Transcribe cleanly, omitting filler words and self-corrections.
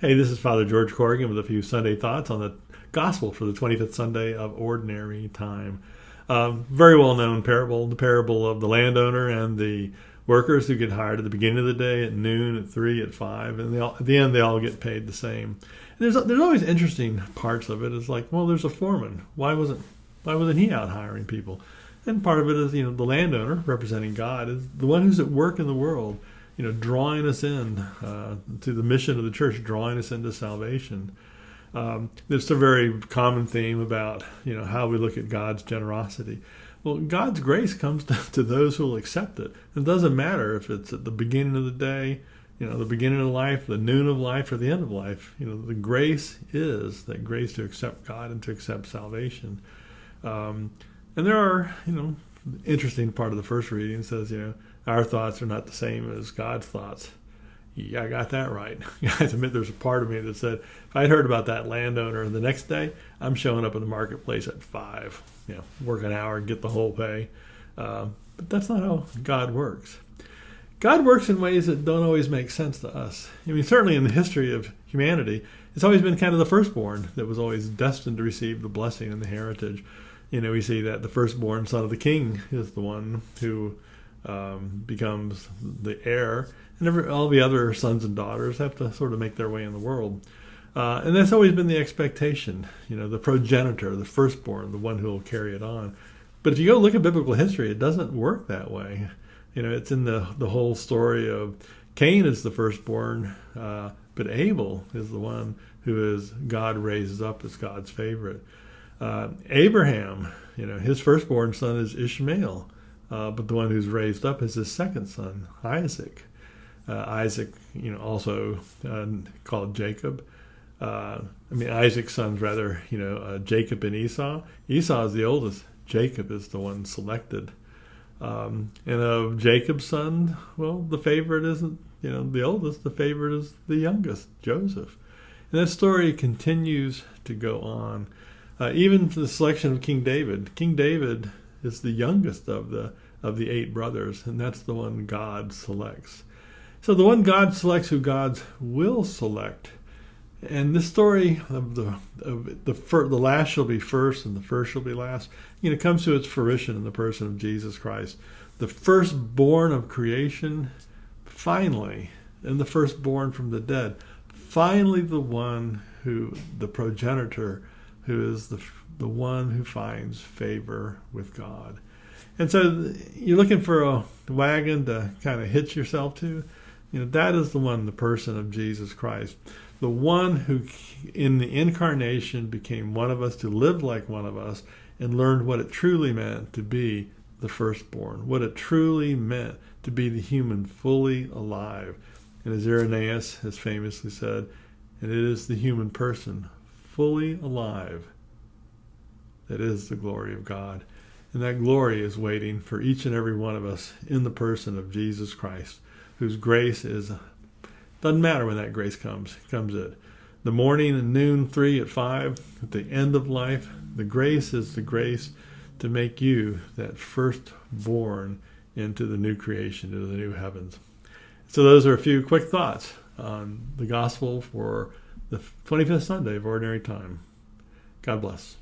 Hey, this is Father George Corrigan with a few Sunday thoughts on the Gospel for the 25th Sunday of Ordinary Time. Very well known parable, the parable of the landowner and the workers who get hired at the beginning of the day, at noon, at 3, at 5, and at the end they all get paid the same. And there's always interesting parts of it. It's like, well, there's a foreman. Why wasn't he out hiring people? And part of it is, the landowner, representing God, is the one who's at work in the world, drawing us in to the mission of the church, drawing us into salvation. It's a very common theme about, how we look at God's generosity. Well, God's grace comes to those who will accept it. It doesn't matter if it's at the beginning of the day, the beginning of life, the noon of life, or the end of life. The grace is that grace to accept God and to accept salvation. And there are, interesting part of the first reading says, our thoughts are not the same as God's thoughts. Yeah, I got that right. I have to admit, there's a part of me that said, if I'd heard about that landowner the next day, I'm showing up in the marketplace at 5, work an hour and get the whole pay. But that's not how God works. God works in ways that don't always make sense to us. Certainly in the history of humanity, it's always been kind of the firstborn that was always destined to receive the blessing and the heritage. We see that the firstborn son of the king is the one who becomes the heir, and all the other sons and daughters have to sort of make their way in the world. And that's always been the expectation, the progenitor, the firstborn, the one who will carry it on. But if you go look at biblical history, it doesn't work that way. It's in the whole story of Cain is the firstborn, but Abel is the one who is God raises up as God's favorite. Abraham, his firstborn son is Ishmael, but the one who's raised up is his second son, Isaac. Isaac, also called Jacob. Isaac's sons, rather, Jacob and Esau. Esau is the oldest. Jacob is the one selected. And of Jacob's son, well, the favorite isn't, the oldest. The favorite is the youngest, Joseph. And that story continues to go on. Even for the selection of King David. King David is the youngest of the 8 brothers, and that's the one God selects. So the one God selects who God will select. And this story of the last shall be first and the first shall be last, comes to its fruition in the person of Jesus Christ. The firstborn of creation, finally, and the firstborn from the dead. Finally the one the progenitor, who is the one who finds favor with God. And so you're looking for a wagon to kind of hitch yourself to. That is the one, the person of Jesus Christ. The one who in the incarnation became one of us, to live like one of us, and learned what it truly meant to be the firstborn, what it truly meant to be the human fully alive. And as Irenaeus has famously said, and it is the human person fully alive that is the glory of God. And that glory is waiting for each and every one of us in the person of Jesus Christ, whose grace doesn't matter when that grace comes at the morning and noon, 3 at 5, at the end of life. The grace is the grace to make you that firstborn into the new creation, into the new heavens. So those are a few quick thoughts on the gospel for the 25th Sunday of Ordinary Time. God bless.